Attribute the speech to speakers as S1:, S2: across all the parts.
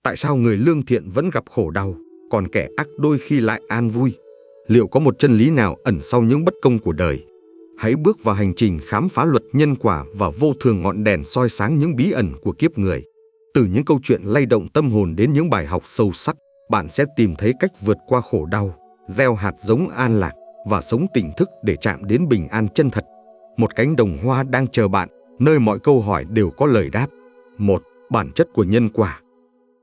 S1: Tại sao người lương thiện vẫn gặp khổ đau, còn kẻ ác đôi khi lại an vui? Liệu có một chân lý nào ẩn sau những bất công của đời? Hãy bước vào hành trình khám phá luật nhân quả và vô thường, ngọn đèn soi sáng những bí ẩn của kiếp người. Từ những câu chuyện lay động tâm hồn đến những bài học sâu sắc, bạn sẽ tìm thấy cách vượt qua khổ đau, gieo hạt giống an lạc và sống tỉnh thức để chạm đến bình an chân thật. Một cánh đồng hoa đang chờ bạn, nơi mọi câu hỏi đều có lời đáp. 1. Bản chất của nhân quả.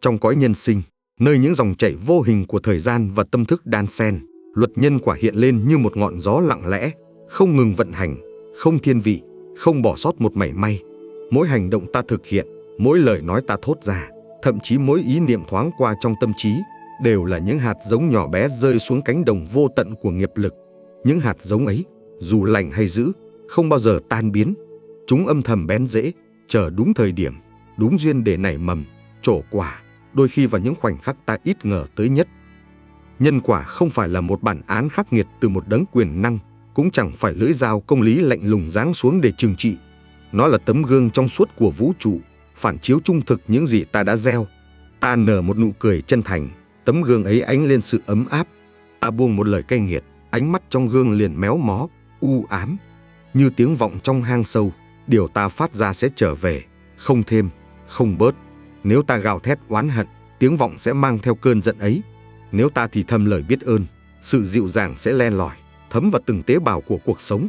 S1: Trong cõi nhân sinh, nơi những dòng chảy vô hình của thời gian và tâm thức đan xen, luật nhân quả hiện lên như một ngọn gió lặng lẽ, không ngừng vận hành, không thiên vị, không bỏ sót một mảy may. Mỗi hành động ta thực hiện, mỗi lời nói ta thốt ra, thậm chí mỗi ý niệm thoáng qua trong tâm trí, đều là những hạt giống nhỏ bé rơi xuống cánh đồng vô tận của nghiệp lực. Những hạt giống ấy, dù lành hay dữ, không bao giờ tan biến. Chúng âm thầm bén rễ, chờ đúng thời điểm, đúng duyên để nảy mầm, trổ quả, đôi khi vào những khoảnh khắc ta ít ngờ tới nhất. Nhân quả không phải là một bản án khắc nghiệt từ một đấng quyền năng, cũng chẳng phải lưỡi dao công lý lạnh lùng giáng xuống để trừng trị. Nó là tấm gương trong suốt của vũ trụ, phản chiếu trung thực những gì ta đã gieo. Ta nở một nụ cười chân thành, tấm gương ấy ánh lên sự ấm áp. Ta buông một lời cay nghiệt, ánh mắt trong gương liền méo mó, u ám. Như tiếng vọng trong hang sâu, điều ta phát ra sẽ trở về, không thêm, không bớt. Nếu ta gào thét oán hận, tiếng vọng sẽ mang theo cơn giận ấy. Nếu ta thì thầm lời biết ơn, sự dịu dàng sẽ len lỏi, thấm vào từng tế bào của cuộc sống.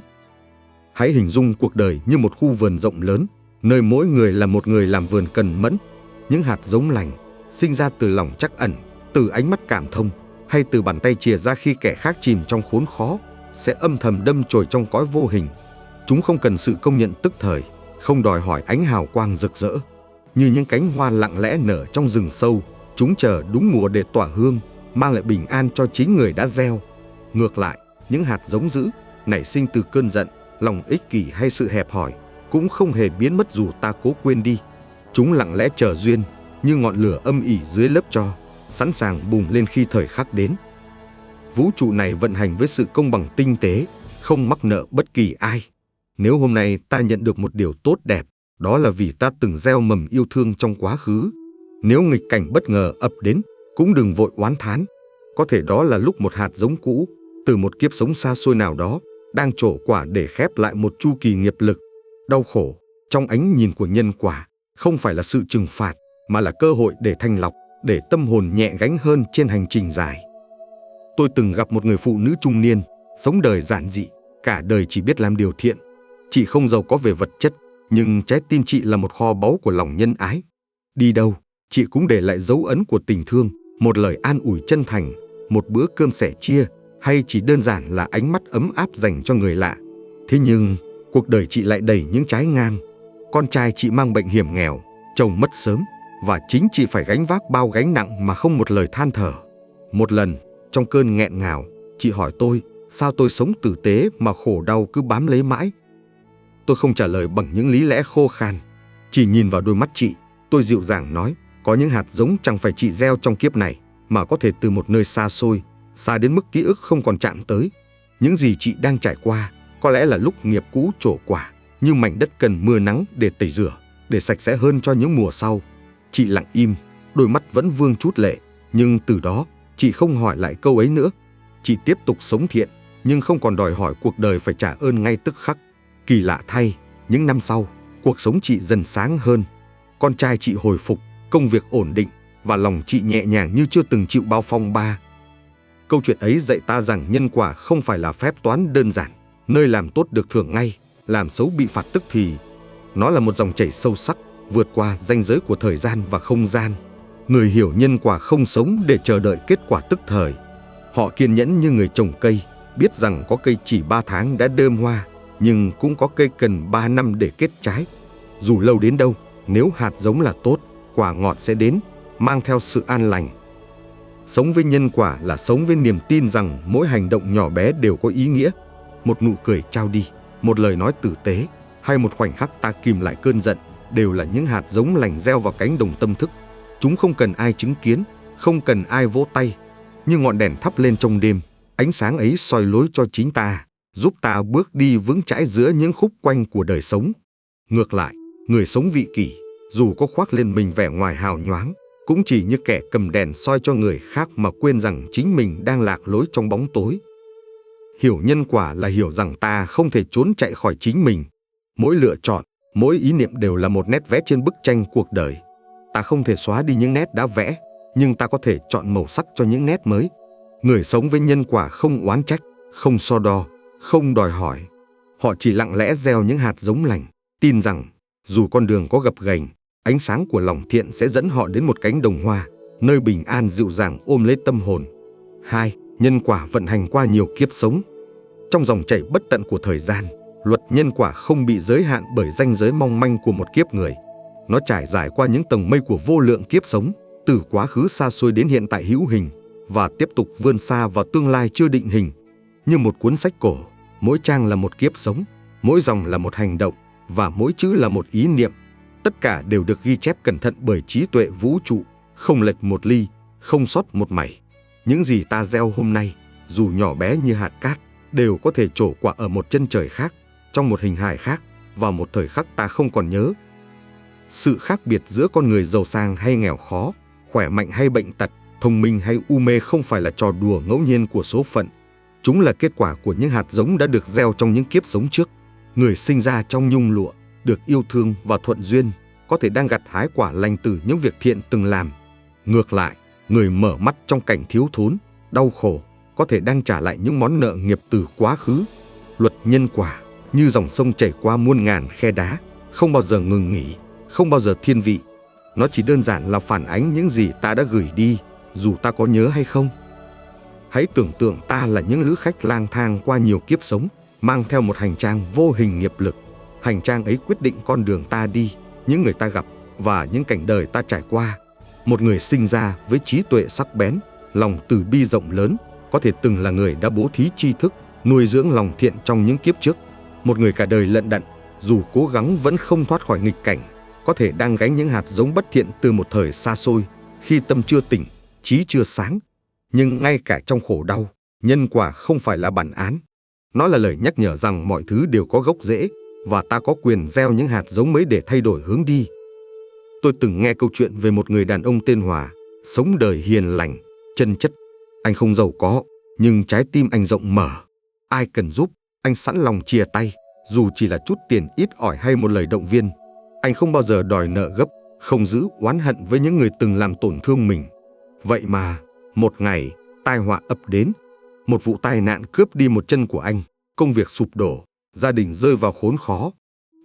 S1: Hãy hình dung cuộc đời như một khu vườn rộng lớn, nơi mỗi người là một người làm vườn cần mẫn. Những hạt giống lành, sinh ra từ lòng trắc ẩn, từ ánh mắt cảm thông, hay từ bàn tay chìa ra khi kẻ khác chìm trong khốn khó, sẽ âm thầm đâm chồi trong cõi vô hình. Chúng không cần sự công nhận tức thời, không đòi hỏi ánh hào quang rực rỡ. Như những cánh hoa lặng lẽ nở trong rừng sâu, chúng chờ đúng mùa để tỏa hương, mang lại bình an cho chính người đã gieo. Ngược lại, những hạt giống dữ, nảy sinh từ cơn giận, lòng ích kỷ hay sự hẹp hòi, cũng không hề biến mất dù ta cố quên đi. Chúng lặng lẽ chờ duyên, như ngọn lửa âm ỉ dưới lớp tro, sẵn sàng bùng lên khi thời khắc đến. Vũ trụ này vận hành với sự công bằng tinh tế, không mắc nợ bất kỳ ai. Nếu hôm nay ta nhận được một điều tốt đẹp, đó là vì ta từng gieo mầm yêu thương trong quá khứ. Nếu nghịch cảnh bất ngờ ập đến, cũng đừng vội oán thán. Có thể đó là lúc một hạt giống cũ, từ một kiếp sống xa xôi nào đó, đang trổ quả để khép lại một chu kỳ nghiệp lực. Đau khổ, trong ánh nhìn của nhân quả, không phải là sự trừng phạt, mà là cơ hội để thanh lọc, để tâm hồn nhẹ gánh hơn trên hành trình dài. Tôi từng gặp một người phụ nữ trung niên, sống đời giản dị, cả đời chỉ biết làm điều thiện. Chị không giàu có về vật chất, nhưng trái tim chị là một kho báu của lòng nhân ái. Đi đâu, chị cũng để lại dấu ấn của tình thương, một lời an ủi chân thành, một bữa cơm sẻ chia, hay chỉ đơn giản là ánh mắt ấm áp dành cho người lạ. Thế nhưng, cuộc đời chị lại đầy những trái ngang. Con trai chị mang bệnh hiểm nghèo, chồng mất sớm, và chính chị phải gánh vác bao gánh nặng mà không một lời than thở. Một lần, trong cơn nghẹn ngào, chị hỏi tôi, sao tôi sống tử tế mà khổ đau cứ bám lấy mãi? Tôi không trả lời bằng những lý lẽ khô khan. Chỉ nhìn vào đôi mắt chị, tôi dịu dàng nói, có những hạt giống chẳng phải chị gieo trong kiếp này, mà có thể từ một nơi xa xôi, xa đến mức ký ức không còn chạm tới. Những gì chị đang trải qua, có lẽ là lúc nghiệp cũ trổ quả, như mảnh đất cần mưa nắng để tẩy rửa, để sạch sẽ hơn cho những mùa sau. Chị lặng im, đôi mắt vẫn vương chút lệ, nhưng từ đó, chị không hỏi lại câu ấy nữa. Chị tiếp tục sống thiện, nhưng không còn đòi hỏi cuộc đời phải trả ơn ngay tức khắc. Kỳ lạ thay, những năm sau, cuộc sống chị dần sáng hơn. Con trai chị hồi phục, công việc ổn định, và lòng chị nhẹ nhàng như chưa từng chịu bao phong ba. Câu chuyện ấy dạy ta rằng nhân quả không phải là phép toán đơn giản, nơi làm tốt được thưởng ngay, làm xấu bị phạt tức thì. Nó là một dòng chảy sâu sắc, vượt qua ranh giới của thời gian và không gian. Người hiểu nhân quả không sống để chờ đợi kết quả tức thời. Họ kiên nhẫn như người trồng cây, biết rằng có cây chỉ 3 tháng đã đơm hoa, nhưng cũng có cây cần 3 năm để kết trái. Dù lâu đến đâu, nếu hạt giống là tốt, quả ngọt sẽ đến, mang theo sự an lành. Sống với nhân quả là sống với niềm tin rằng mỗi hành động nhỏ bé đều có ý nghĩa. Một nụ cười trao đi, một lời nói tử tế, hay một khoảnh khắc ta kìm lại cơn giận, đều là những hạt giống lành gieo vào cánh đồng tâm thức. Chúng không cần ai chứng kiến, không cần ai vỗ tay. Như ngọn đèn thắp lên trong đêm, ánh sáng ấy soi lối cho chính ta, giúp ta bước đi vững chãi giữa những khúc quanh của đời sống. Ngược lại, người sống vị kỷ, dù có khoác lên mình vẻ ngoài hào nhoáng, cũng chỉ như kẻ cầm đèn soi cho người khác mà quên rằng chính mình đang lạc lối trong bóng tối. Hiểu nhân quả là hiểu rằng ta không thể trốn chạy khỏi chính mình. Mỗi lựa chọn, mỗi ý niệm đều là một nét vẽ trên bức tranh cuộc đời. Ta không thể xóa đi những nét đã vẽ, nhưng ta có thể chọn màu sắc cho những nét mới. Người sống với nhân quả không oán trách, không so đo, không đòi hỏi. Họ chỉ lặng lẽ gieo những hạt giống lành, tin rằng dù con đường có gập ghềnh, ánh sáng của lòng thiện sẽ dẫn họ đến một cánh đồng hoa, nơi bình an dịu dàng ôm lấy tâm hồn. 2. Nhân quả vận hành qua nhiều kiếp sống. Trong dòng chảy bất tận của thời gian, luật nhân quả không bị giới hạn bởi ranh giới mong manh của một kiếp người. Nó trải dài qua những tầng mây của vô lượng kiếp sống, từ quá khứ xa xôi đến hiện tại hữu hình, và tiếp tục vươn xa vào tương lai chưa định hình. Như một cuốn sách cổ, mỗi trang là một kiếp sống, mỗi dòng là một hành động, và mỗi chữ là một ý niệm. Tất cả đều được ghi chép cẩn thận bởi trí tuệ vũ trụ, không lệch một ly, không sót một mảy. Những gì ta gieo hôm nay, dù nhỏ bé như hạt cát, đều có thể trổ quả ở một chân trời khác, trong một hình hài khác, vào một thời khắc ta không còn nhớ. Sự khác biệt giữa con người giàu sang hay nghèo khó, khỏe mạnh hay bệnh tật, thông minh hay u mê không phải là trò đùa ngẫu nhiên của số phận. Chúng là kết quả của những hạt giống đã được gieo trong những kiếp sống trước. Người sinh ra trong nhung lụa, được yêu thương và thuận duyên, có thể đang gặt hái quả lành từ những việc thiện từng làm. Ngược lại, người mở mắt trong cảnh thiếu thốn, đau khổ, có thể đang trả lại những món nợ nghiệp từ quá khứ. Luật nhân quả như dòng sông chảy qua muôn ngàn khe đá, không bao giờ ngừng nghỉ, không bao giờ thiên vị. Nó chỉ đơn giản là phản ánh những gì ta đã gửi đi, dù ta có nhớ hay không. Hãy tưởng tượng ta là những lữ khách lang thang qua nhiều kiếp sống, mang theo một hành trang vô hình nghiệp lực. Hành trang ấy quyết định con đường ta đi, những người ta gặp và những cảnh đời ta trải qua. Một người sinh ra với trí tuệ sắc bén, lòng từ bi rộng lớn, có thể từng là người đã bố thí tri thức, nuôi dưỡng lòng thiện trong những kiếp trước. Một người cả đời lận đận, dù cố gắng vẫn không thoát khỏi nghịch cảnh, có thể đang gánh những hạt giống bất thiện từ một thời xa xôi, khi tâm chưa tỉnh, trí chưa sáng. Nhưng ngay cả trong khổ đau, nhân quả không phải là bản án. Nó là lời nhắc nhở rằng mọi thứ đều có gốc rễ, và ta có quyền gieo những hạt giống mới để thay đổi hướng đi. Tôi từng nghe câu chuyện về một người đàn ông tên Hòa, sống đời hiền lành, chân chất. Anh không giàu có, nhưng trái tim anh rộng mở. Ai cần giúp, anh sẵn lòng chia tay, dù chỉ là chút tiền ít ỏi hay một lời động viên. Anh không bao giờ đòi nợ gấp, không giữ oán hận với những người từng làm tổn thương mình. Vậy mà, một ngày, tai họa ập đến. Một vụ tai nạn cướp đi một chân của anh, công việc sụp đổ, gia đình rơi vào khốn khó.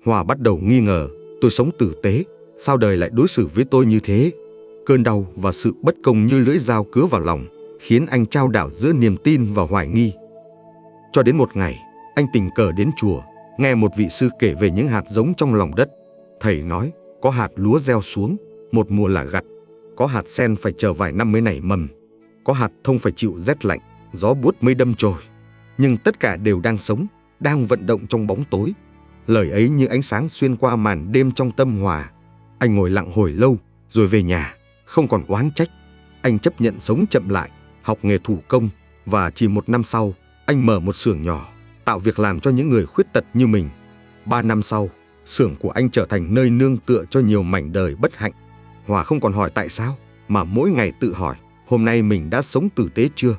S1: Hòa bắt đầu nghi ngờ, tôi sống tử tế, sao đời lại đối xử với tôi như thế? Cơn đau và sự bất công như lưỡi dao cứa vào lòng, khiến anh chao đảo giữa niềm tin và hoài nghi. Cho đến một ngày, anh tình cờ đến chùa, nghe một vị sư kể về những hạt giống trong lòng đất. Thầy nói, có hạt lúa gieo xuống, một mùa là gặt. Có hạt sen phải chờ vài năm mới nảy mầm. Có hạt thông phải chịu rét lạnh, gió buốt mới đâm chồi. Nhưng tất cả đều đang sống, đang vận động trong bóng tối. Lời ấy như ánh sáng xuyên qua màn đêm trong tâm Hòa. Anh ngồi lặng hồi lâu, rồi về nhà, không còn oán trách. Anh chấp nhận sống chậm lại, học nghề thủ công, và chỉ một năm sau, anh mở một xưởng nhỏ, tạo việc làm cho những người khuyết tật như mình. 3 năm sau, xưởng của anh trở thành nơi nương tựa cho nhiều mảnh đời bất hạnh. Hòa không còn hỏi tại sao, mà mỗi ngày tự hỏi, hôm nay mình đã sống tử tế chưa?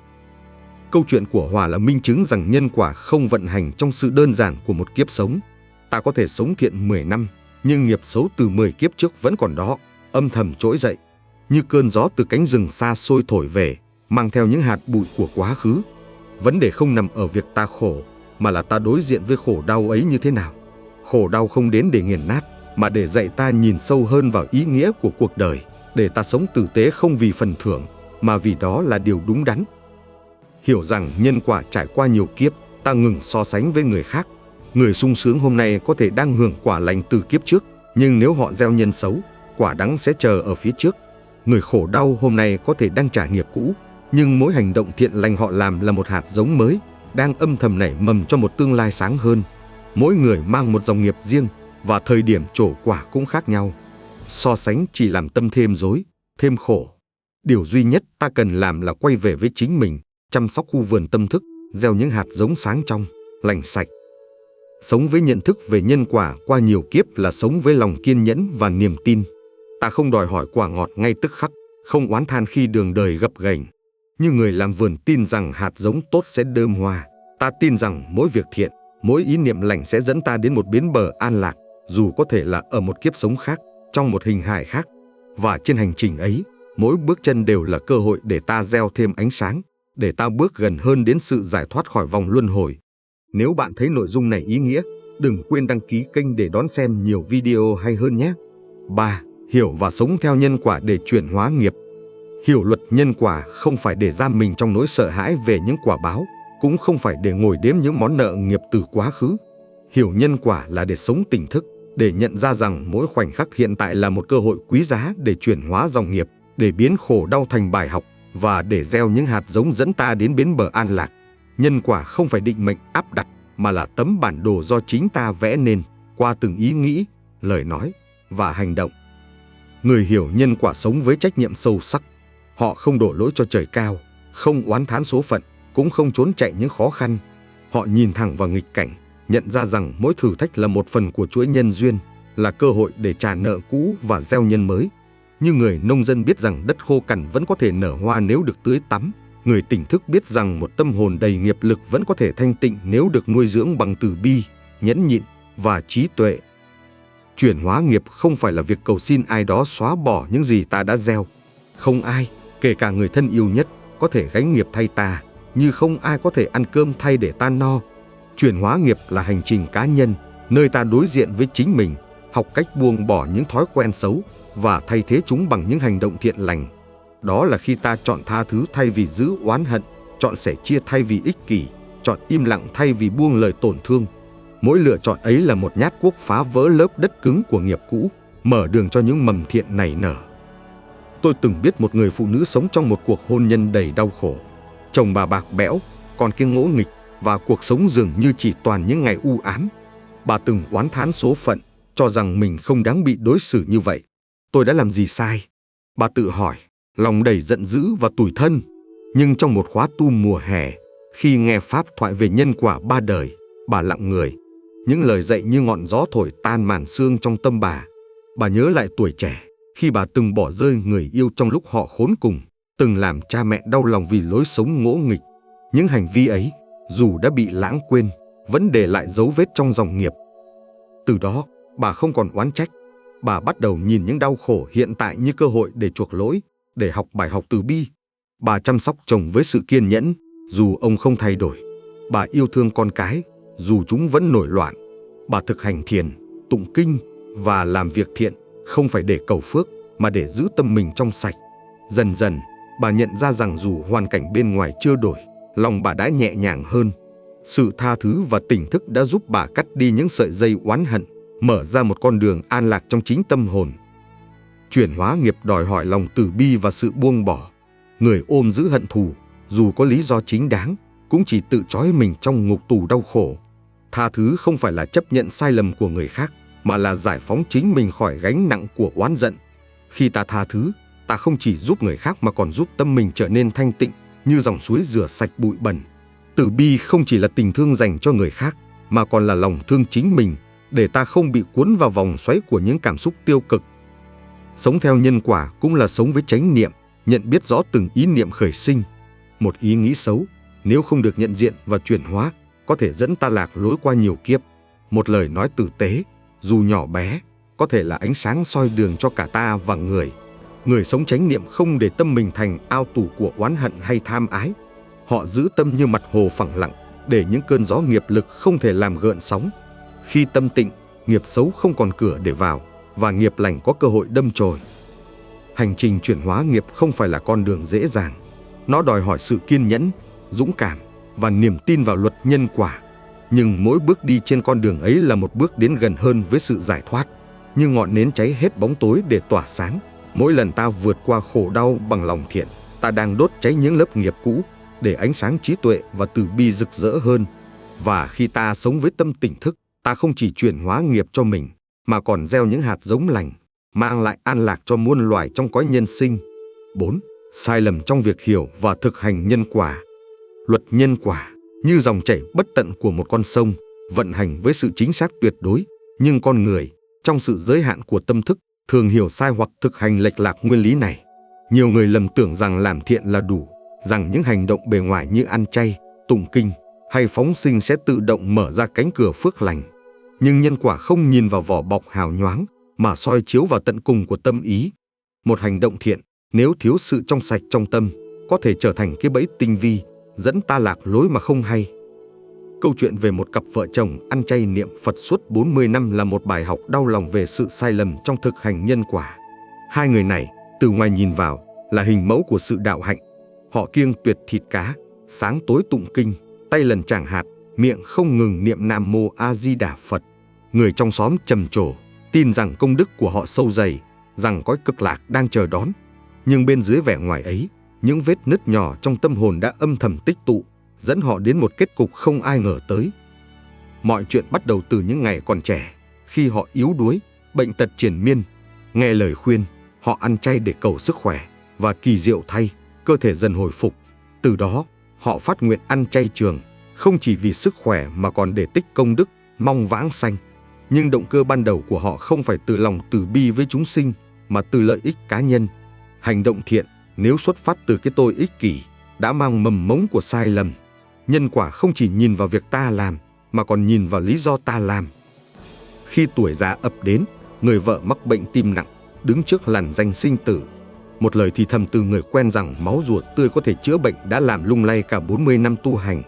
S1: Câu chuyện của Hòa là minh chứng rằng nhân quả không vận hành trong sự đơn giản của một kiếp sống. Ta có thể sống thiện 10 năm, nhưng nghiệp xấu từ 10 kiếp trước vẫn còn đó, âm thầm trỗi dậy. Như cơn gió từ cánh rừng xa xôi thổi về, mang theo những hạt bụi của quá khứ. Vấn đề không nằm ở việc ta khổ, mà là ta đối diện với khổ đau ấy như thế nào. Khổ đau không đến để nghiền nát, mà để dạy ta nhìn sâu hơn vào ý nghĩa của cuộc đời, để ta sống tử tế không vì phần thưởng, mà vì đó là điều đúng đắn. Hiểu rằng nhân quả trải qua nhiều kiếp, ta ngừng so sánh với người khác. Người sung sướng hôm nay có thể đang hưởng quả lành từ kiếp trước, nhưng nếu họ gieo nhân xấu, quả đắng sẽ chờ ở phía trước. Người khổ đau hôm nay có thể đang trả nghiệp cũ, nhưng mỗi hành động thiện lành họ làm là một hạt giống mới, đang âm thầm nảy mầm cho một tương lai sáng hơn. Mỗi người mang một dòng nghiệp riêng, và thời điểm trổ quả cũng khác nhau. So sánh chỉ làm tâm thêm rối, thêm khổ. Điều duy nhất ta cần làm là quay về với chính mình, chăm sóc khu vườn tâm thức, gieo những hạt giống sáng trong, lành sạch. Sống với nhận thức về nhân quả qua nhiều kiếp là sống với lòng kiên nhẫn và niềm tin. Ta không đòi hỏi quả ngọt ngay tức khắc, không oán than khi đường đời gập ghềnh. Như người làm vườn tin rằng hạt giống tốt sẽ đơm hoa, ta tin rằng mỗi việc thiện, mỗi ý niệm lành sẽ dẫn ta đến một bến bờ an lạc, dù có thể là ở một kiếp sống khác, trong một hình hài khác. Và trên hành trình ấy, mỗi bước chân đều là cơ hội để ta gieo thêm ánh sáng, để ta bước gần hơn đến sự giải thoát khỏi vòng luân hồi. Nếu bạn thấy nội dung này ý nghĩa, đừng quên đăng ký kênh để đón xem nhiều video hay hơn nhé. 3. Hiểu và sống theo nhân quả để chuyển hóa nghiệp. Hiểu luật nhân quả không phải để giam mình trong nỗi sợ hãi về những quả báo, cũng không phải để ngồi đếm những món nợ nghiệp từ quá khứ. Hiểu nhân quả là để sống tỉnh thức, để nhận ra rằng mỗi khoảnh khắc hiện tại là một cơ hội quý giá để chuyển hóa dòng nghiệp, để biến khổ đau thành bài học và để gieo những hạt giống dẫn ta đến bến bờ an lạc. Nhân quả không phải định mệnh áp đặt, mà là tấm bản đồ do chính ta vẽ nên qua từng ý nghĩ, lời nói và hành động. Người hiểu nhân quả sống với trách nhiệm sâu sắc. Họ không đổ lỗi cho trời cao, không oán thán số phận, cũng không trốn chạy những khó khăn. Họ nhìn thẳng vào nghịch cảnh, nhận ra rằng mỗi thử thách là một phần của chuỗi nhân duyên, là cơ hội để trả nợ cũ và gieo nhân mới. Như người nông dân biết rằng đất khô cằn vẫn có thể nở hoa nếu được tưới tắm, người tỉnh thức biết rằng một tâm hồn đầy nghiệp lực vẫn có thể thanh tịnh nếu được nuôi dưỡng bằng từ bi, nhẫn nhịn và trí tuệ. Chuyển hóa nghiệp không phải là việc cầu xin ai đó xóa bỏ những gì ta đã gieo. Không ai, kể cả người thân yêu nhất, có thể gánh nghiệp thay ta, như không ai có thể ăn cơm thay để ta no. Chuyển hóa nghiệp là hành trình cá nhân, nơi ta đối diện với chính mình, học cách buông bỏ những thói quen xấu và thay thế chúng bằng những hành động thiện lành. Đó là khi ta chọn tha thứ thay vì giữ oán hận, chọn sẻ chia thay vì ích kỷ, chọn im lặng thay vì buông lời tổn thương. Mỗi lựa chọn ấy là một nhát cuốc phá vỡ lớp đất cứng của nghiệp cũ, mở đường cho những mầm thiện nảy nở. Tôi từng biết một người phụ nữ sống trong một cuộc hôn nhân đầy đau khổ. Chồng bà bạc bẽo, con kia ngỗ nghịch và cuộc sống dường như chỉ toàn những ngày u ám. Bà từng oán thán số phận, cho rằng mình không đáng bị đối xử như vậy. Tôi đã làm gì sai? Bà tự hỏi, lòng đầy giận dữ và tủi thân. Nhưng trong một khóa tu mùa hè, khi nghe pháp thoại về nhân quả ba đời, bà lặng người. Những lời dạy như ngọn gió thổi tan màn sương trong tâm bà. Bà nhớ lại tuổi trẻ, khi bà từng bỏ rơi người yêu trong lúc họ khốn cùng, từng làm cha mẹ đau lòng vì lối sống ngỗ nghịch. Những hành vi ấy, dù đã bị lãng quên, vẫn để lại dấu vết trong dòng nghiệp. Từ đó, bà không còn oán trách. Bà bắt đầu nhìn những đau khổ hiện tại như cơ hội để chuộc lỗi, để học bài học từ bi. Bà chăm sóc chồng với sự kiên nhẫn, dù ông không thay đổi. Bà yêu thương con cái, dù chúng vẫn nổi loạn. Bà thực hành thiền, tụng kinh và làm việc thiện, không phải để cầu phước, mà để giữ tâm mình trong sạch. Dần dần, bà nhận ra rằng dù hoàn cảnh bên ngoài chưa đổi, lòng bà đã nhẹ nhàng hơn. Sự tha thứ và tỉnh thức đã giúp bà cắt đi những sợi dây oán hận, mở ra một con đường an lạc trong chính tâm hồn. Chuyển hóa nghiệp đòi hỏi lòng từ bi và sự buông bỏ. Người ôm giữ hận thù, dù có lý do chính đáng, cũng chỉ tự trói mình trong ngục tù đau khổ. Tha thứ không phải là chấp nhận sai lầm của người khác, mà là giải phóng chính mình khỏi gánh nặng của oán giận. Khi ta tha thứ, ta không chỉ giúp người khác mà còn giúp tâm mình trở nên thanh tịnh, như dòng suối rửa sạch bụi bẩn. Từ bi không chỉ là tình thương dành cho người khác, mà còn là lòng thương chính mình, để ta không bị cuốn vào vòng xoáy của những cảm xúc tiêu cực. Sống theo nhân quả cũng là sống với chánh niệm, nhận biết rõ từng ý niệm khởi sinh. Một ý nghĩ xấu, nếu không được nhận diện và chuyển hóa, có thể dẫn ta lạc lối qua nhiều kiếp. Một lời nói tử tế, dù nhỏ bé, có thể là ánh sáng soi đường cho cả ta và người. Người sống chánh niệm không để tâm mình thành ao tù của oán hận hay tham ái. Họ giữ tâm như mặt hồ phẳng lặng, để những cơn gió nghiệp lực không thể làm gợn sóng. Khi tâm tịnh, nghiệp xấu không còn cửa để vào, và nghiệp lành có cơ hội đâm chồi. Hành trình chuyển hóa nghiệp không phải là con đường dễ dàng. Nó đòi hỏi sự kiên nhẫn, dũng cảm và niềm tin vào luật nhân quả. Nhưng mỗi bước đi trên con đường ấy là một bước đến gần hơn với sự giải thoát. Như ngọn nến cháy hết bóng tối để tỏa sáng. Mỗi lần ta vượt qua khổ đau bằng lòng thiện, ta đang đốt cháy những lớp nghiệp cũ, để ánh sáng trí tuệ và từ bi rực rỡ hơn. Và khi ta sống với tâm tỉnh thức, ta không chỉ chuyển hóa nghiệp cho mình, mà còn gieo những hạt giống lành, mang lại an lạc cho muôn loài trong cõi nhân sinh. 4. Sai lầm trong việc hiểu và thực hành nhân quả. Luật nhân quả như dòng chảy bất tận của một con sông, vận hành với sự chính xác tuyệt đối, nhưng con người, trong sự giới hạn của tâm thức, thường hiểu sai hoặc thực hành lệch lạc nguyên lý này. Nhiều người lầm tưởng rằng làm thiện là đủ, rằng những hành động bề ngoài như ăn chay, tụng kinh hay phóng sinh sẽ tự động mở ra cánh cửa phước lành. Nhưng nhân quả không nhìn vào vỏ bọc hào nhoáng mà soi chiếu vào tận cùng của tâm ý. Một hành động thiện nếu thiếu sự trong sạch trong tâm có thể trở thành cái bẫy tinh vi, dẫn ta lạc lối mà không hay. Câu chuyện về một cặp vợ chồng ăn chay niệm Phật suốt 40 năm là một bài học đau lòng về sự sai lầm trong thực hành nhân quả. Hai người này, từ ngoài nhìn vào, là hình mẫu của sự đạo hạnh. Họ kiêng tuyệt thịt cá, sáng tối tụng kinh, tay lần tràng hạt, miệng không ngừng niệm Nam Mô A Di Đà Phật. Người trong xóm trầm trồ, tin rằng công đức của họ sâu dày, rằng cõi cực lạc đang chờ đón. Nhưng bên dưới vẻ ngoài ấy, những vết nứt nhỏ trong tâm hồn đã âm thầm tích tụ, dẫn họ đến một kết cục không ai ngờ tới. Mọi chuyện bắt đầu từ những ngày còn trẻ, khi họ yếu đuối, bệnh tật triền miên. Nghe lời khuyên, họ ăn chay để cầu sức khỏe, và kỳ diệu thay, cơ thể dần hồi phục. Từ đó, họ phát nguyện ăn chay trường, không chỉ vì sức khỏe mà còn để tích công đức, mong vãng sanh. Nhưng động cơ ban đầu của họ không phải từ lòng từ bi với chúng sinh, mà từ lợi ích cá nhân. Hành động thiện, nếu xuất phát từ cái tôi ích kỷ, đã mang mầm mống của sai lầm. Nhân quả không chỉ nhìn vào việc ta làm, mà còn nhìn vào lý do ta làm. Khi tuổi già ập đến, người vợ mắc bệnh tim nặng, đứng trước làn ranh sinh tử. Một lời thì thầm từ người quen rằng máu rùa tươi có thể chữa bệnh đã làm lung lay cả 40 năm tu hành.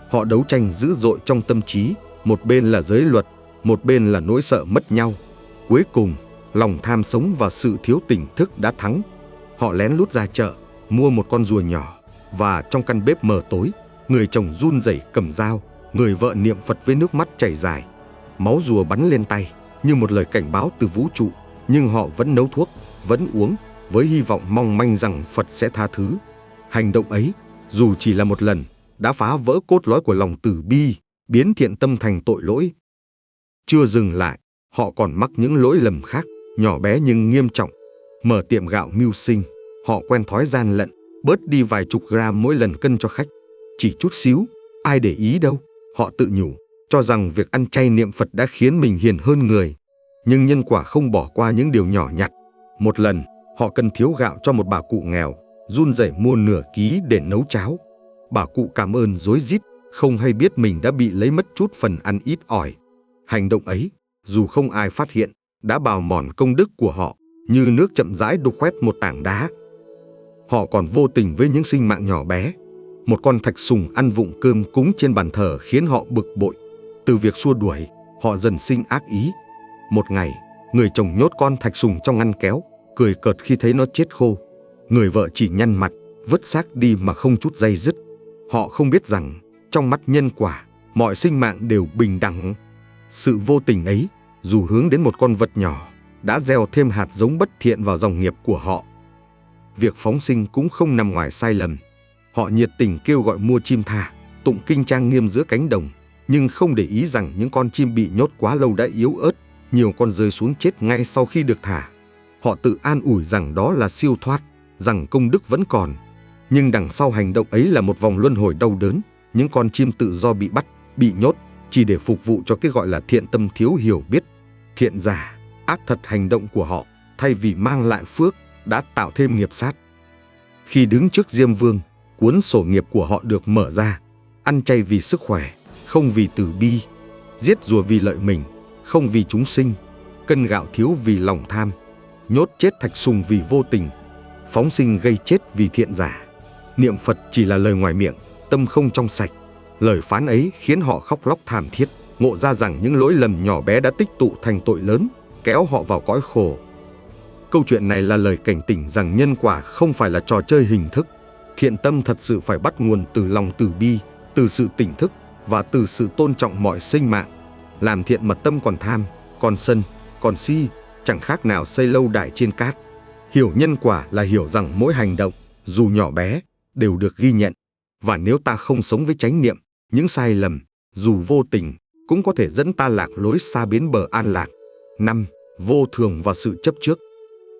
S1: Họ đấu tranh dữ dội trong tâm trí, một bên là giới luật, một bên là nỗi sợ mất nhau. Cuối cùng, lòng tham sống và sự thiếu tỉnh thức đã thắng. Họ lén lút ra chợ, mua một con rùa nhỏ, và trong căn bếp mờ tối, người chồng run rẩy cầm dao, người vợ niệm Phật với nước mắt chảy dài. Máu rùa bắn lên tay, như một lời cảnh báo từ vũ trụ, nhưng họ vẫn nấu thuốc, vẫn uống, với hy vọng mong manh rằng Phật sẽ tha thứ. Hành động ấy, dù chỉ là một lần, đã phá vỡ cốt lõi của lòng từ bi, biến thiện tâm thành tội lỗi. Chưa dừng lại, họ còn mắc những lỗi lầm khác, nhỏ bé nhưng nghiêm trọng. Mở tiệm gạo mưu sinh, họ quen thói gian lận, bớt đi vài chục gram mỗi lần cân cho khách. Chỉ chút xíu, ai để ý đâu, họ tự nhủ, cho rằng việc ăn chay niệm Phật đã khiến mình hiền hơn người. Nhưng nhân quả không bỏ qua những điều nhỏ nhặt. Một lần, họ cần thiếu gạo cho một bà cụ nghèo, run rẩy mua nửa ký để nấu cháo. Bà cụ cảm ơn rối rít, không hay biết mình đã bị lấy mất chút phần ăn ít ỏi. Hành động ấy, dù không ai phát hiện, đã bào mòn công đức của họ, như nước chậm rãi đục khoét một tảng đá. Họ còn vô tình với những sinh mạng nhỏ bé. Một con thạch sùng ăn vụng cơm cúng trên bàn thờ khiến họ bực bội. Từ việc xua đuổi, họ dần sinh ác ý. Một ngày, người chồng nhốt con thạch sùng trong ngăn kéo, cười cợt khi thấy nó chết khô. Người vợ chỉ nhăn mặt, vứt xác đi mà không chút day dứt. Họ không biết rằng, trong mắt nhân quả, mọi sinh mạng đều bình đẳng. Sự vô tình ấy, dù hướng đến một con vật nhỏ, đã gieo thêm hạt giống bất thiện vào dòng nghiệp của họ. Việc phóng sinh cũng không nằm ngoài sai lầm. Họ nhiệt tình kêu gọi mua chim thả, tụng kinh trang nghiêm giữa cánh đồng, nhưng không để ý rằng những con chim bị nhốt quá lâu đã yếu ớt, nhiều con rơi xuống chết ngay sau khi được thả. Họ tự an ủi rằng đó là siêu thoát, rằng công đức vẫn còn. Nhưng đằng sau hành động ấy là một vòng luân hồi đau đớn. Những con chim tự do bị bắt, bị nhốt, chỉ để phục vụ cho cái gọi là thiện tâm thiếu hiểu biết. Thiện giả, ác thật hành động của họ, thay vì mang lại phước, đã tạo thêm nghiệp sát. Khi đứng trước Diêm Vương, cuốn sổ nghiệp của họ được mở ra. Ăn chay vì sức khỏe, không vì từ bi. Giết rùa vì lợi mình, không vì chúng sinh. Cân gạo thiếu vì lòng tham. Nhốt chết thạch sùng vì vô tình. Phóng sinh gây chết vì thiện giả. Niệm Phật chỉ là lời ngoài miệng, tâm không trong sạch. Lời phán ấy khiến họ khóc lóc thảm thiết, ngộ ra rằng những lỗi lầm nhỏ bé đã tích tụ thành tội lớn, kéo họ vào cõi khổ. Câu chuyện này là lời cảnh tỉnh rằng nhân quả không phải là trò chơi hình thức. Thiện tâm thật sự phải bắt nguồn từ lòng từ bi, từ sự tỉnh thức và từ sự tôn trọng mọi sinh mạng. Làm thiện mà tâm còn tham, còn sân, còn si, chẳng khác nào xây lâu đài trên cát. Hiểu nhân quả là hiểu rằng mỗi hành động, dù nhỏ bé, đều được ghi nhận. Và nếu ta không sống với chánh niệm, những sai lầm, dù vô tình, cũng có thể dẫn ta lạc lối xa bến bờ an lạc. 5. Vô thường và sự chấp trước.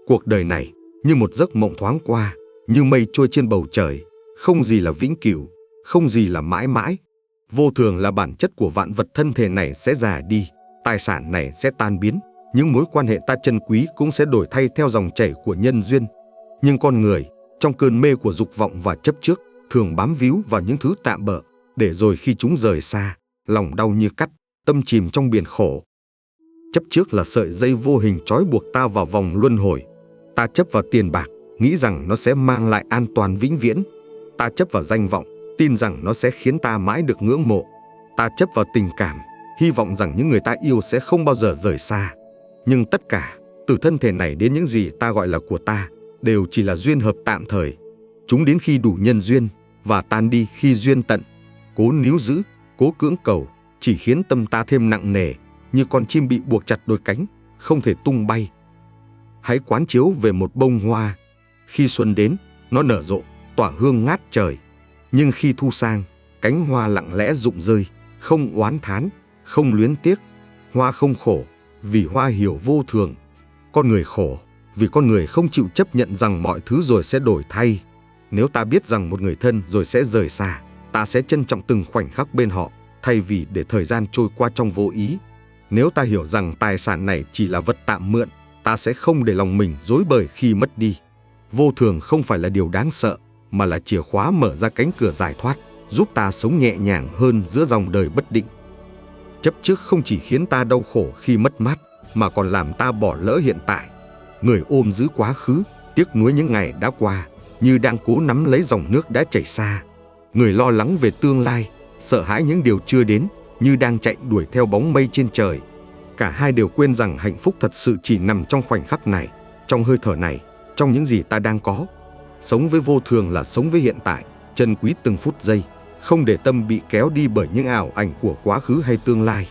S1: Cuộc đời này như một giấc mộng thoáng qua, như mây trôi trên bầu trời, không gì là vĩnh cửu, không gì là mãi mãi. Vô thường là bản chất của vạn vật. Thân thể này sẽ già đi, tài sản này sẽ tan biến, những mối quan hệ ta trân quý cũng sẽ đổi thay theo dòng chảy của nhân duyên. Nhưng con người Trong cơn mê của dục vọng và chấp trước, thường bám víu vào những thứ tạm bợ, để rồi khi chúng rời xa, lòng đau như cắt, tâm chìm trong biển khổ. Chấp trước là sợi dây vô hình trói buộc ta vào vòng luân hồi. Ta chấp vào tiền bạc, nghĩ rằng nó sẽ mang lại an toàn vĩnh viễn. Ta chấp vào danh vọng, tin rằng nó sẽ khiến ta mãi được ngưỡng mộ. Ta chấp vào tình cảm, hy vọng rằng những người ta yêu sẽ không bao giờ rời xa. Nhưng tất cả, từ thân thể này đến những gì ta gọi là của ta, đều chỉ là duyên hợp tạm thời. Chúng đến khi đủ nhân duyên và tan đi khi duyên tận. Cố níu giữ, cố cưỡng cầu, chỉ khiến tâm ta thêm nặng nề, như con chim bị buộc chặt đôi cánh, không thể tung bay. Hãy quán chiếu về một bông hoa. Khi xuân đến, nó nở rộ, tỏa hương ngát trời. Nhưng khi thu sang, cánh hoa lặng lẽ rụng rơi, không oán thán, không luyến tiếc. Hoa không khổ, vì hoa hiểu vô thường. Con người khổ, vì con người không chịu chấp nhận rằng mọi thứ rồi sẽ đổi thay. Nếu ta biết rằng một người thân rồi sẽ rời xa, ta sẽ trân trọng từng khoảnh khắc bên họ, thay vì để thời gian trôi qua trong vô ý. Nếu ta hiểu rằng tài sản này chỉ là vật tạm mượn, ta sẽ không để lòng mình rối bời khi mất đi. Vô thường không phải là điều đáng sợ, mà là chìa khóa mở ra cánh cửa giải thoát, giúp ta sống nhẹ nhàng hơn giữa dòng đời bất định. Chấp trước không chỉ khiến ta đau khổ khi mất mát, mà còn làm ta bỏ lỡ hiện tại. Người ôm giữ quá khứ, tiếc nuối những ngày đã qua, như đang cố nắm lấy dòng nước đã chảy xa. Người lo lắng về tương lai, sợ hãi những điều chưa đến, như đang chạy đuổi theo bóng mây trên trời. Cả hai đều quên rằng hạnh phúc thật sự chỉ nằm trong khoảnh khắc này, trong hơi thở này, trong những gì ta đang có. Sống với vô thường là sống với hiện tại, trân quý từng phút giây, không để tâm bị kéo đi bởi những ảo ảnh của quá khứ hay tương lai.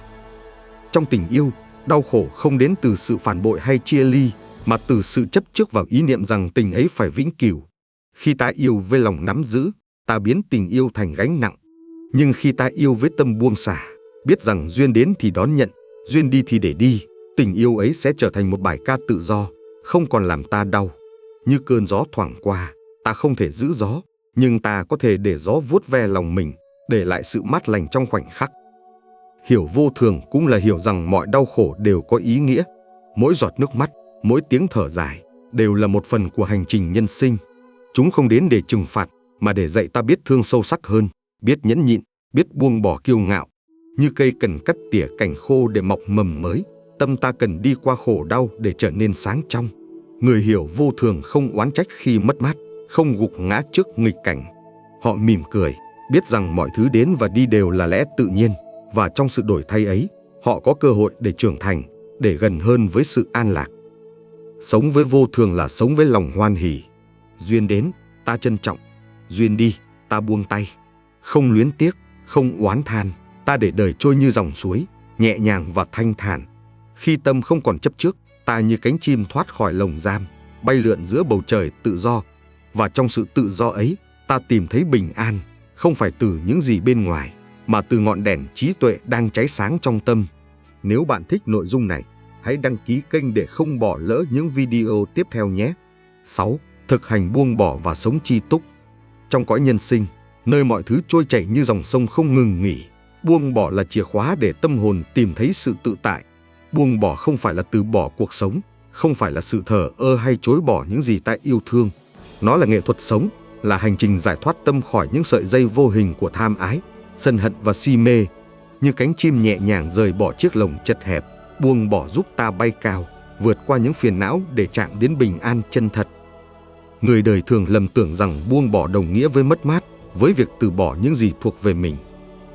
S1: Trong tình yêu, đau khổ không đến từ sự phản bội hay chia ly, mà từ sự chấp trước vào ý niệm rằng tình ấy phải vĩnh cửu. Khi ta yêu với lòng nắm giữ, ta biến tình yêu thành gánh nặng. Nhưng khi ta yêu với tâm buông xả, biết rằng duyên đến thì đón nhận, duyên đi thì để đi, tình yêu ấy sẽ trở thành một bài ca tự do, không còn làm ta đau. Như cơn gió thoảng qua, ta không thể giữ gió, nhưng ta có thể để gió vuốt ve lòng mình, để lại sự mát lành trong khoảnh khắc. Hiểu vô thường cũng là hiểu rằng mọi đau khổ đều có ý nghĩa. Mỗi giọt nước mắt, mỗi tiếng thở dài đều là một phần của hành trình nhân sinh. Chúng không đến để trừng phạt, mà để dạy ta biết thương sâu sắc hơn, biết nhẫn nhịn, biết buông bỏ kiêu ngạo. Như cây cần cắt tỉa cành khô để mọc mầm mới, tâm ta cần đi qua khổ đau để trở nên sáng trong. Người hiểu vô thường không oán trách khi mất mát, không gục ngã trước nghịch cảnh. Họ mỉm cười, biết rằng mọi thứ đến và đi đều là lẽ tự nhiên, và trong sự đổi thay ấy, họ có cơ hội để trưởng thành, để gần hơn với sự an lạc. Sống với vô thường là sống với lòng hoan hỉ. Duyên đến, ta trân trọng. Duyên đi, ta buông tay. Không luyến tiếc, không oán than, ta để đời trôi như dòng suối, nhẹ nhàng và thanh thản. Khi tâm không còn chấp trước, ta như cánh chim thoát khỏi lồng giam, bay lượn giữa bầu trời tự do. Và trong sự tự do ấy, ta tìm thấy bình an, không phải từ những gì bên ngoài, mà từ ngọn đèn trí tuệ đang cháy sáng trong tâm. Nếu bạn thích nội dung này, hãy đăng ký kênh để không bỏ lỡ những video tiếp theo nhé. 6. Thực hành buông bỏ và sống chi túc. Trong cõi nhân sinh, nơi mọi thứ trôi chảy như dòng sông không ngừng nghỉ, buông bỏ là chìa khóa để tâm hồn tìm thấy sự tự tại. Buông bỏ không phải là từ bỏ cuộc sống, không phải là sự thờ ơ hay chối bỏ những gì ta yêu thương. Nó là nghệ thuật sống, là hành trình giải thoát tâm khỏi những sợi dây vô hình của tham ái, sân hận và si mê. Như cánh chim nhẹ nhàng rời bỏ chiếc lồng chật hẹp, buông bỏ giúp ta bay cao, vượt qua những phiền não để chạm đến bình an chân thật. Người đời thường lầm tưởng rằng buông bỏ đồng nghĩa với mất mát, với việc từ bỏ những gì thuộc về mình.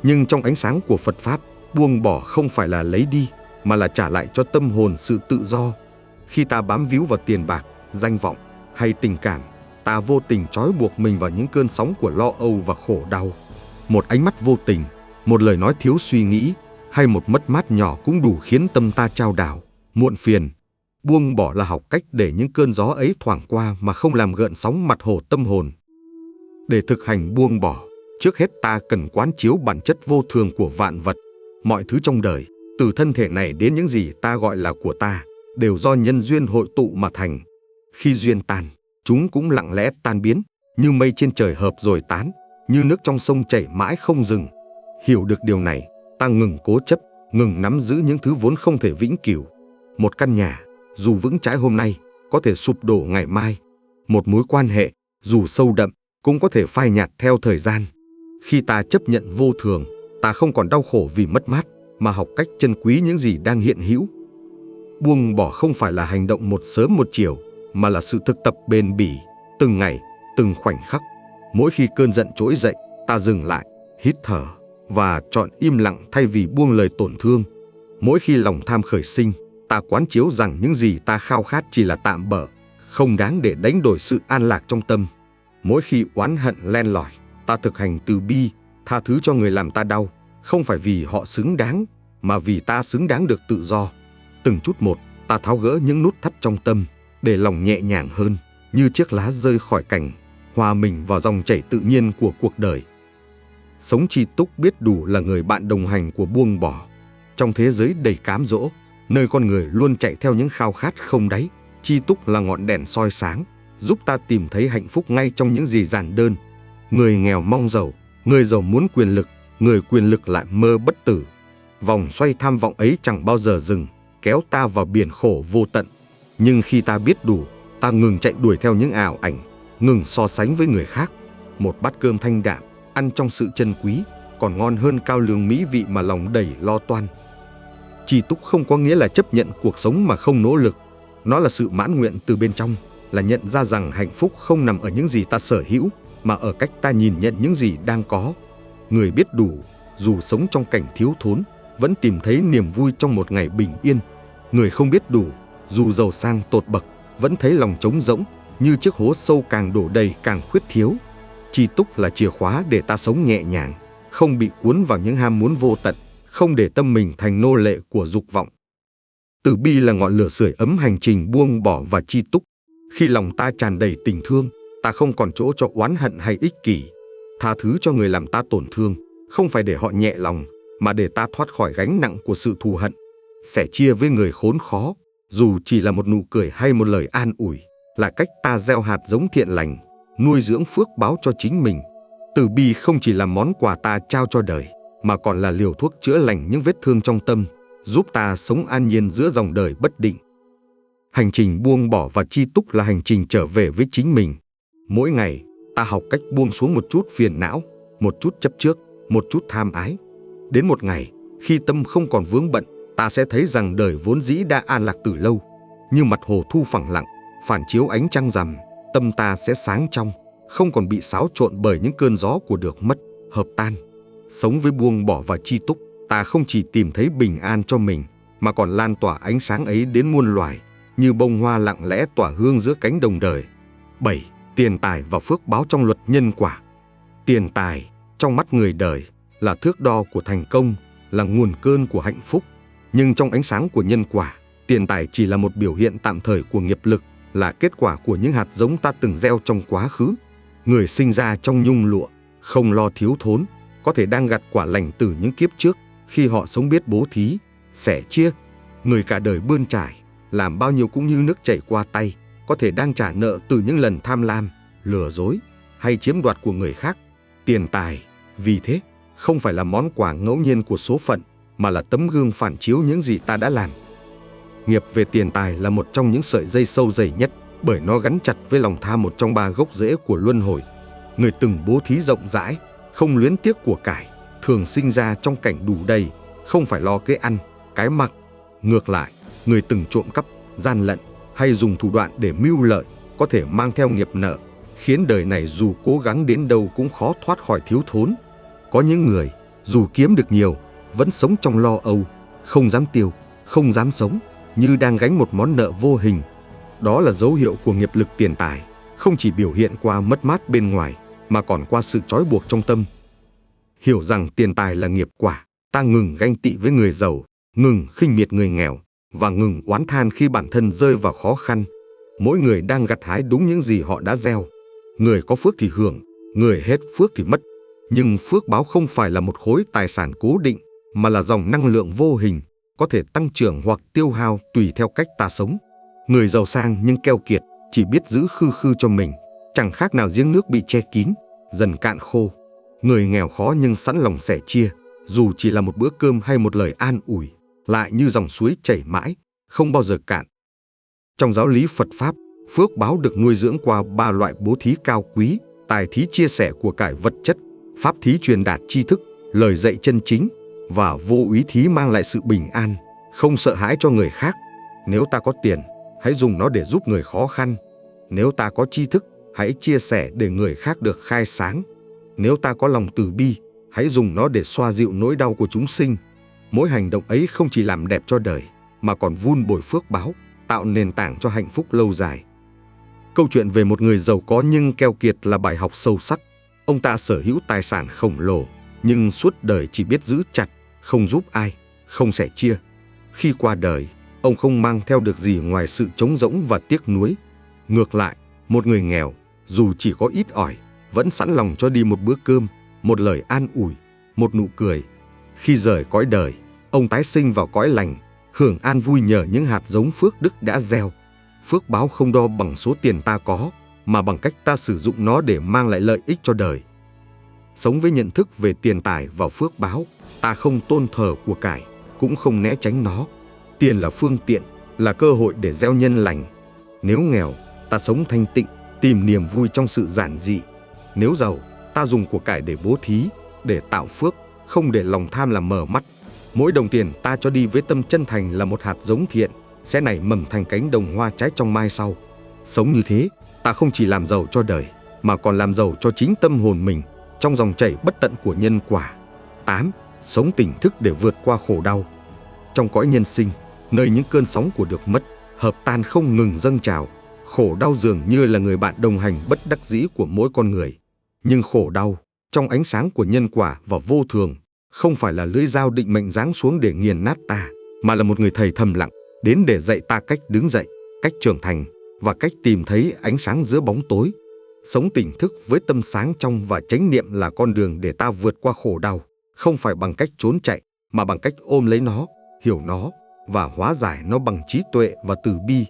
S1: Nhưng trong ánh sáng của Phật Pháp, buông bỏ không phải là lấy đi, mà là trả lại cho tâm hồn sự tự do. Khi ta bám víu vào tiền bạc, danh vọng hay tình cảm, ta vô tình trói buộc mình vào những cơn sóng của lo âu và khổ đau. Một ánh mắt vô tình, một lời nói thiếu suy nghĩ, hay một mất mát nhỏ cũng đủ khiến tâm ta chao đảo, muộn phiền. Buông bỏ là học cách để những cơn gió ấy thoảng qua mà không làm gợn sóng mặt hồ tâm hồn. Để thực hành buông bỏ, trước hết ta cần quán chiếu bản chất vô thường của vạn vật. Mọi thứ trong đời, từ thân thể này đến những gì ta gọi là của ta, đều do nhân duyên hội tụ mà thành. Khi duyên tan, chúng cũng lặng lẽ tan biến, như mây trên trời hợp rồi tán, như nước trong sông chảy mãi không dừng. Hiểu được điều này, ta ngừng cố chấp, ngừng nắm giữ những thứ vốn không thể vĩnh cửu. Một căn nhà, dù vững chãi hôm nay, có thể sụp đổ ngày mai. Một mối quan hệ, dù sâu đậm, cũng có thể phai nhạt theo thời gian. Khi ta chấp nhận vô thường, ta không còn đau khổ vì mất mát, mà học cách trân quý những gì đang hiện hữu. Buông bỏ không phải là hành động một sớm một chiều, mà là sự thực tập bền bỉ, từng ngày, từng khoảnh khắc. Mỗi khi cơn giận trỗi dậy, ta dừng lại, hít thở và chọn im lặng thay vì buông lời tổn thương. Mỗi khi lòng tham khởi sinh, ta quán chiếu rằng những gì ta khao khát chỉ là tạm bợ, không đáng để đánh đổi sự an lạc trong tâm. Mỗi khi oán hận len lỏi, ta thực hành từ bi, tha thứ cho người làm ta đau, không phải vì họ xứng đáng, mà vì ta xứng đáng được tự do. Từng chút một, ta tháo gỡ những nút thắt trong tâm, để lòng nhẹ nhàng hơn, như chiếc lá rơi khỏi cành, hòa mình vào dòng chảy tự nhiên của cuộc đời. Sống chi túc biết đủ là người bạn đồng hành của buông bỏ. Trong thế giới đầy cám dỗ, nơi con người luôn chạy theo những khao khát không đáy, chi túc là ngọn đèn soi sáng, giúp ta tìm thấy hạnh phúc ngay trong những gì giản đơn. Người nghèo mong giàu, người giàu muốn quyền lực, người quyền lực lại mơ bất tử. Vòng xoay tham vọng ấy chẳng bao giờ dừng, kéo ta vào biển khổ vô tận. Nhưng khi ta biết đủ, ta ngừng chạy đuổi theo những ảo ảnh, ngừng so sánh với người khác. Một bát cơm thanh đạm, ăn trong sự trân quý, còn ngon hơn cao lương mỹ vị mà lòng đầy lo toan. Chi túc không có nghĩa là chấp nhận cuộc sống mà không nỗ lực. Nó là sự mãn nguyện từ bên trong, là nhận ra rằng hạnh phúc không nằm ở những gì ta sở hữu, mà ở cách ta nhìn nhận những gì đang có. Người biết đủ, dù sống trong cảnh thiếu thốn, vẫn tìm thấy niềm vui trong một ngày bình yên. Người không biết đủ, dù giàu sang tột bậc, vẫn thấy lòng trống rỗng, như chiếc hố sâu càng đổ đầy càng khuyết thiếu. Chi túc là chìa khóa để ta sống nhẹ nhàng, không bị cuốn vào những ham muốn vô tận, không để tâm mình thành nô lệ của dục vọng. Từ bi là ngọn lửa sưởi ấm hành trình buông bỏ và chi túc. Khi lòng ta tràn đầy tình thương, ta không còn chỗ cho oán hận hay ích kỷ. Tha thứ cho người làm ta tổn thương, không phải để họ nhẹ lòng, mà để ta thoát khỏi gánh nặng của sự thù hận. Sẻ chia với người khốn khó, dù chỉ là một nụ cười hay một lời an ủi, là cách ta gieo hạt giống thiện lành, nuôi dưỡng phước báo cho chính mình. Từ bi không chỉ là món quà ta trao cho đời, mà còn là liều thuốc chữa lành những vết thương trong tâm, giúp ta sống an nhiên giữa dòng đời bất định. Hành trình buông bỏ và chi túc là hành trình trở về với chính mình. Mỗi ngày, ta học cách buông xuống một chút phiền não, một chút chấp trước, một chút tham ái. Đến một ngày, khi tâm không còn vướng bận, ta sẽ thấy rằng đời vốn dĩ đã an lạc từ lâu. Như mặt hồ thu phẳng lặng, phản chiếu ánh trăng rằm, tâm ta sẽ sáng trong, không còn bị xáo trộn bởi những cơn gió của được mất, hợp tan. Sống với buông bỏ và chi túc, ta không chỉ tìm thấy bình an cho mình, mà còn lan tỏa ánh sáng ấy đến muôn loài, như bông hoa lặng lẽ tỏa hương giữa cánh đồng đời. 7. Tiền tài và phước báo trong luật nhân quả. Tiền tài, trong mắt người đời, là thước đo của thành công, là nguồn cơn của hạnh phúc. Nhưng trong ánh sáng của nhân quả, tiền tài chỉ là một biểu hiện tạm thời của nghiệp lực, là kết quả của những hạt giống ta từng gieo trong quá khứ. Người sinh ra trong nhung lụa, không lo thiếu thốn, có thể đang gặt quả lành từ những kiếp trước, khi họ sống biết bố thí, sẻ chia. Người cả đời bươn trải, làm bao nhiêu cũng như nước chảy qua tay, có thể đang trả nợ từ những lần tham lam, lừa dối hay chiếm đoạt của người khác. Tiền tài, vì thế, không phải là món quà ngẫu nhiên của số phận, mà là tấm gương phản chiếu những gì ta đã làm. Nghiệp về tiền tài là một trong những sợi dây sâu dày nhất, bởi nó gắn chặt với lòng tham, một trong 3 gốc rễ của luân hồi. Người từng bố thí rộng rãi, không luyến tiếc của cải, thường sinh ra trong cảnh đủ đầy, không phải lo cái ăn, cái mặc. Ngược lại, người từng trộm cắp, gian lận hay dùng thủ đoạn để mưu lợi, có thể mang theo nghiệp nợ, khiến đời này dù cố gắng đến đâu cũng khó thoát khỏi thiếu thốn. Có những người, dù kiếm được nhiều, vẫn sống trong lo âu, không dám tiêu, không dám sống, như đang gánh một món nợ vô hình. Đó là dấu hiệu của nghiệp lực tiền tài, không chỉ biểu hiện qua mất mát bên ngoài, mà còn qua sự trói buộc trong tâm. Hiểu rằng tiền tài là nghiệp quả, ta ngừng ganh tị với người giàu, ngừng khinh miệt người nghèo, và ngừng oán than khi bản thân rơi vào khó khăn. Mỗi người đang gặt hái đúng những gì họ đã gieo. Người có phước thì hưởng, người hết phước thì mất. Nhưng phước báo không phải là một khối tài sản cố định, mà là dòng năng lượng vô hình, có thể tăng trưởng hoặc tiêu hao tùy theo cách ta sống. Người giàu sang nhưng keo kiệt, chỉ biết giữ khư khư cho mình, chẳng khác nào giếng nước bị che kín, dần cạn khô. Người nghèo khó nhưng sẵn lòng sẻ chia, dù chỉ là một bữa cơm hay một lời an ủi, lại như dòng suối chảy mãi, không bao giờ cạn. Trong giáo lý Phật Pháp, Phước báo được nuôi dưỡng qua 3 loại bố thí cao quý: tài thí chia sẻ của cải vật chất, pháp thí truyền đạt tri thức, lời dạy chân chính, và vô úy thí mang lại sự bình an, không sợ hãi cho người khác. Nếu ta có tiền, hãy dùng nó để giúp người khó khăn. Nếu ta có tri thức, hãy chia sẻ để người khác được khai sáng. Nếu ta có lòng từ bi, hãy dùng nó để xoa dịu nỗi đau của chúng sinh. Mỗi hành động ấy không chỉ làm đẹp cho đời, mà còn vun bồi phước báo, tạo nền tảng cho hạnh phúc lâu dài. Câu chuyện về một người giàu có nhưng keo kiệt là bài học sâu sắc. Ông ta sở hữu tài sản khổng lồ, nhưng suốt đời chỉ biết giữ chặt, không giúp ai, không sẻ chia. Khi qua đời, ông không mang theo được gì ngoài sự trống rỗng và tiếc nuối. Ngược lại, một người nghèo, dù chỉ có ít ỏi, vẫn sẵn lòng cho đi một bữa cơm, một lời an ủi, một nụ cười. Khi rời cõi đời, ông tái sinh vào cõi lành, hưởng an vui nhờ những hạt giống phước đức đã gieo. Phước báo không đo bằng số tiền ta có, mà bằng cách ta sử dụng nó để mang lại lợi ích cho đời. Sống với nhận thức về tiền tài và phước báo, ta không tôn thờ của cải, cũng không né tránh nó. Tiền là phương tiện, là cơ hội để gieo nhân lành. Nếu nghèo, ta sống thanh tịnh, tìm niềm vui trong sự giản dị. Nếu giàu, ta dùng của cải để bố thí, để tạo phước, không để lòng tham làm mờ mắt. Mỗi đồng tiền ta cho đi với tâm chân thành là một hạt giống thiện, sẽ nảy mầm thành cánh đồng hoa trái trong mai sau. Sống như thế, ta không chỉ làm giàu cho đời, mà còn làm giàu cho chính tâm hồn mình, trong dòng chảy bất tận của nhân quả. 8. Sống tỉnh thức để vượt qua khổ đau. Trong cõi nhân sinh, nơi những cơn sóng của được mất, hợp tan không ngừng dâng trào, khổ đau dường như là người bạn đồng hành bất đắc dĩ của mỗi con người. Nhưng khổ đau, trong ánh sáng của nhân quả và vô thường, không phải là lưỡi dao định mệnh giáng xuống để nghiền nát ta, mà là một người thầy thầm lặng, đến để dạy ta cách đứng dậy, cách trưởng thành, và cách tìm thấy ánh sáng giữa bóng tối. Sống tỉnh thức với tâm sáng trong và chánh niệm là con đường để ta vượt qua khổ đau, không phải bằng cách trốn chạy, mà bằng cách ôm lấy nó, hiểu nó, và hóa giải nó bằng trí tuệ và từ bi.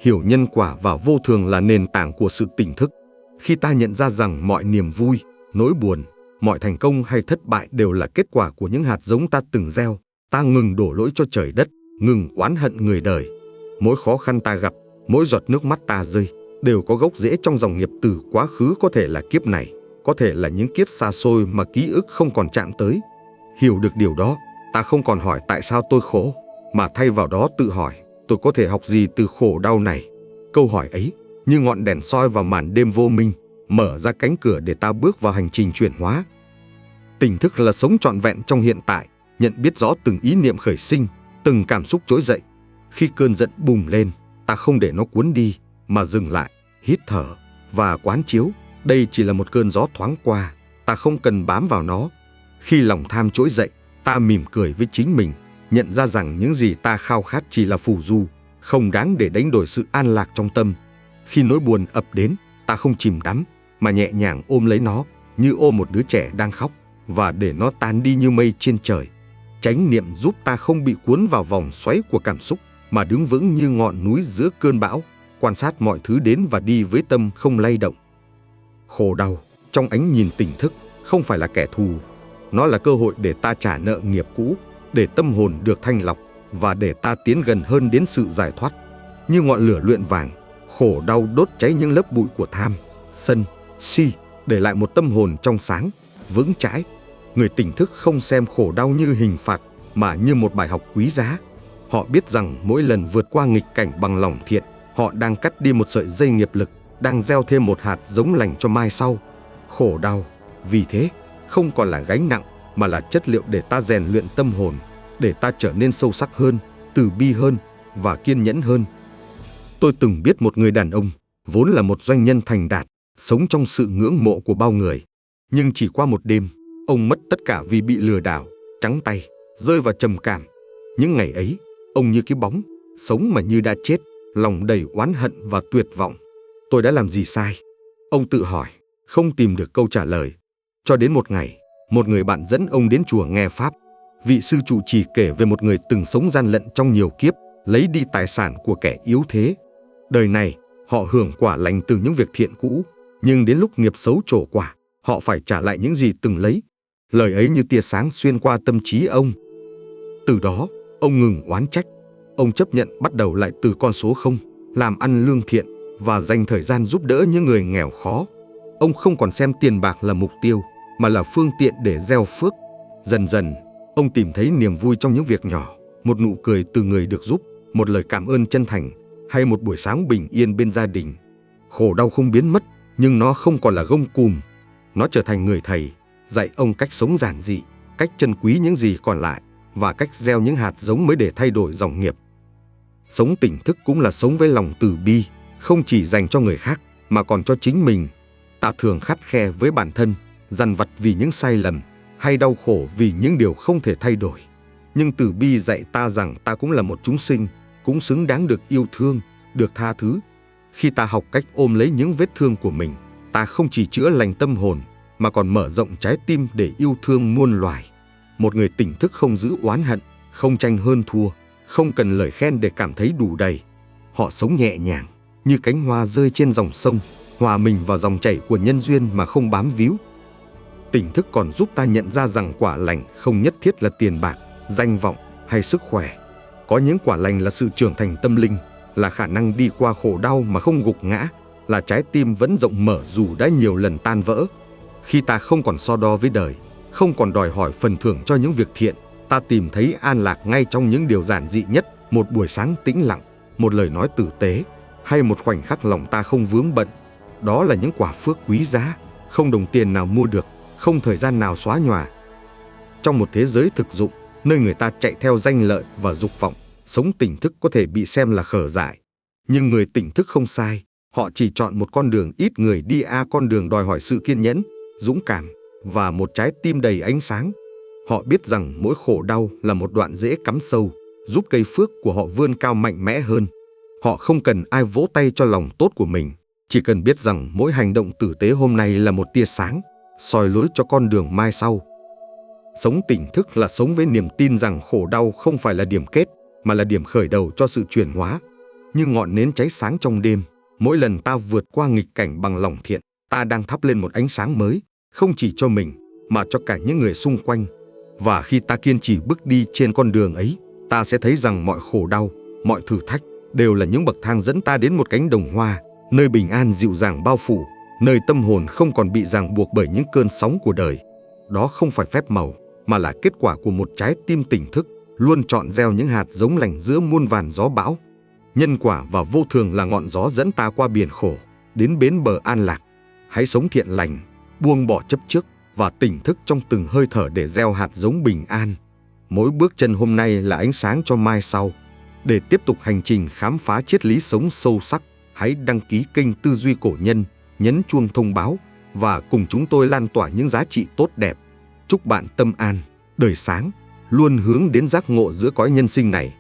S1: Hiểu nhân quả và vô thường là nền tảng của sự tỉnh thức. Khi ta nhận ra rằng mọi niềm vui, nỗi buồn, mọi thành công hay thất bại đều là kết quả của những hạt giống ta từng gieo, ta ngừng đổ lỗi cho trời đất, ngừng oán hận người đời. Mỗi khó khăn ta gặp, mỗi giọt nước mắt ta rơi, đều có gốc rễ trong dòng nghiệp từ quá khứ, có thể là kiếp này, có thể là những kiếp xa xôi mà ký ức không còn chạm tới. Hiểu được điều đó, ta không còn hỏi tại sao tôi khổ, mà thay vào đó tự hỏi, tôi có thể học gì từ khổ đau này. Câu hỏi ấy, như ngọn đèn soi vào màn đêm vô minh, mở ra cánh cửa để ta bước vào hành trình chuyển hóa. Tỉnh thức là sống trọn vẹn trong hiện tại, nhận biết rõ từng ý niệm khởi sinh, từng cảm xúc trỗi dậy. Khi cơn giận bùng lên, ta không để nó cuốn đi, mà dừng lại, hít thở và quán chiếu. Đây chỉ là một cơn gió thoáng qua, ta không cần bám vào nó. Khi lòng tham trỗi dậy, ta mỉm cười với chính mình, nhận ra rằng những gì ta khao khát chỉ là phù du, không đáng để đánh đổi sự an lạc trong tâm. Khi nỗi buồn ập đến, ta không chìm đắm, mà nhẹ nhàng ôm lấy nó, như ôm một đứa trẻ đang khóc, và để nó tan đi như mây trên trời. Chánh niệm giúp ta không bị cuốn vào vòng xoáy của cảm xúc, mà đứng vững như ngọn núi giữa cơn bão, quan sát mọi thứ đến và đi với tâm không lay động. Khổ đau, trong ánh nhìn tỉnh thức, không phải là kẻ thù. Nó là cơ hội để ta trả nợ nghiệp cũ, để tâm hồn được thanh lọc, và để ta tiến gần hơn đến sự giải thoát. Như ngọn lửa luyện vàng, khổ đau đốt cháy những lớp bụi của tham, sân, si, để lại một tâm hồn trong sáng, vững chãi. Người tỉnh thức không xem khổ đau như hình phạt, mà như một bài học quý giá. Họ biết rằng mỗi lần vượt qua nghịch cảnh bằng lòng thiện, họ đang cắt đi một sợi dây nghiệp lực, đang gieo thêm một hạt giống lành cho mai sau. Khổ đau, vì thế, không còn là gánh nặng, mà là chất liệu để ta rèn luyện tâm hồn, để ta trở nên sâu sắc hơn, từ bi hơn và kiên nhẫn hơn. Tôi từng biết một người đàn ông, vốn là một doanh nhân thành đạt, sống trong sự ngưỡng mộ của bao người. Nhưng chỉ qua một đêm, ông mất tất cả vì bị lừa đảo, trắng tay, rơi vào trầm cảm. Những ngày ấy, ông như cái bóng, sống mà như đã chết, lòng đầy oán hận và tuyệt vọng. Tôi đã làm gì sai? Ông tự hỏi, không tìm được câu trả lời. Cho đến một ngày, một người bạn dẫn ông đến chùa nghe pháp. Vị sư trụ trì kể về một người từng sống gian lận trong nhiều kiếp, lấy đi tài sản của kẻ yếu thế. Đời này, họ hưởng quả lành từ những việc thiện cũ, nhưng đến lúc nghiệp xấu trổ quả, họ phải trả lại những gì từng lấy. Lời ấy như tia sáng xuyên qua tâm trí ông. Từ đó, ông ngừng oán trách. Ông chấp nhận bắt đầu lại từ con số 0, làm ăn lương thiện, và dành thời gian giúp đỡ những người nghèo khó. Ông không còn xem tiền bạc là mục tiêu, mà là phương tiện để gieo phước. Dần dần, ông tìm thấy niềm vui trong những việc nhỏ, một nụ cười từ người được giúp, một lời cảm ơn chân thành, hay một buổi sáng bình yên bên gia đình. Khổ đau không biến mất, nhưng nó không còn là gông cùm. Nó trở thành người thầy, dạy ông cách sống giản dị, cách trân quý những gì còn lại, và cách gieo những hạt giống mới để thay đổi dòng nghiệp. Sống tỉnh thức cũng là sống với lòng từ bi, không chỉ dành cho người khác, mà còn cho chính mình. Ta thường khắt khe với bản thân, dằn vặt vì những sai lầm, hay đau khổ vì những điều không thể thay đổi. Nhưng từ bi dạy ta rằng ta cũng là một chúng sinh, cũng xứng đáng được yêu thương, được tha thứ. Khi ta học cách ôm lấy những vết thương của mình, ta không chỉ chữa lành tâm hồn, mà còn mở rộng trái tim để yêu thương muôn loài. Một người tỉnh thức không giữ oán hận, không tranh hơn thua, không cần lời khen để cảm thấy đủ đầy. Họ sống nhẹ nhàng, như cánh hoa rơi trên dòng sông, hòa mình vào dòng chảy của nhân duyên mà không bám víu. Tỉnh thức còn giúp ta nhận ra rằng quả lành không nhất thiết là tiền bạc, danh vọng hay sức khỏe. Có những quả lành là sự trưởng thành tâm linh, là khả năng đi qua khổ đau mà không gục ngã, là trái tim vẫn rộng mở dù đã nhiều lần tan vỡ. Khi ta không còn so đo với đời, không còn đòi hỏi phần thưởng cho những việc thiện, ta tìm thấy an lạc ngay trong những điều giản dị nhất, một buổi sáng tĩnh lặng, một lời nói tử tế, hay một khoảnh khắc lòng ta không vướng bận. Đó là những quả phước quý giá, không đồng tiền nào mua được, không thời gian nào xóa nhòa. Trong một thế giới thực dụng, nơi người ta chạy theo danh lợi và dục vọng, sống tỉnh thức có thể bị xem là khờ dại. Nhưng người tỉnh thức không sai, họ chỉ chọn một con đường ít người đi, con đường đòi hỏi sự kiên nhẫn, dũng cảm và một trái tim đầy ánh sáng. Họ biết rằng mỗi khổ đau là một đoạn rễ cắm sâu, giúp cây phước của họ vươn cao mạnh mẽ hơn. Họ không cần ai vỗ tay cho lòng tốt của mình, chỉ cần biết rằng mỗi hành động tử tế hôm nay là một tia sáng, soi lối cho con đường mai sau. Sống tỉnh thức là sống với niềm tin rằng khổ đau không phải là điểm kết, mà là điểm khởi đầu cho sự chuyển hóa. Như ngọn nến cháy sáng trong đêm, mỗi lần ta vượt qua nghịch cảnh bằng lòng thiện, ta đang thắp lên một ánh sáng mới, không chỉ cho mình, mà cho cả những người xung quanh. Và khi ta kiên trì bước đi trên con đường ấy, ta sẽ thấy rằng mọi khổ đau, mọi thử thách đều là những bậc thang dẫn ta đến một cánh đồng hoa, nơi bình an dịu dàng bao phủ, nơi tâm hồn không còn bị ràng buộc bởi những cơn sóng của đời. Đó không phải phép màu, mà là kết quả của một trái tim tỉnh thức, luôn chọn gieo những hạt giống lành giữa muôn vàn gió bão. Nhân quả và vô thường là ngọn gió dẫn ta qua biển khổ, đến bến bờ an lạc. Hãy sống thiện lành, buông bỏ chấp trước và tỉnh thức trong từng hơi thở để gieo hạt giống bình an. Mỗi bước chân hôm nay là ánh sáng cho mai sau. Để tiếp tục hành trình khám phá triết lý sống sâu sắc, hãy đăng ký kênh Tư Duy Cổ Nhân, nhấn chuông thông báo và cùng chúng tôi lan tỏa những giá trị tốt đẹp. Chúc bạn tâm an, đời sáng, luôn hướng đến giác ngộ giữa cõi nhân sinh này.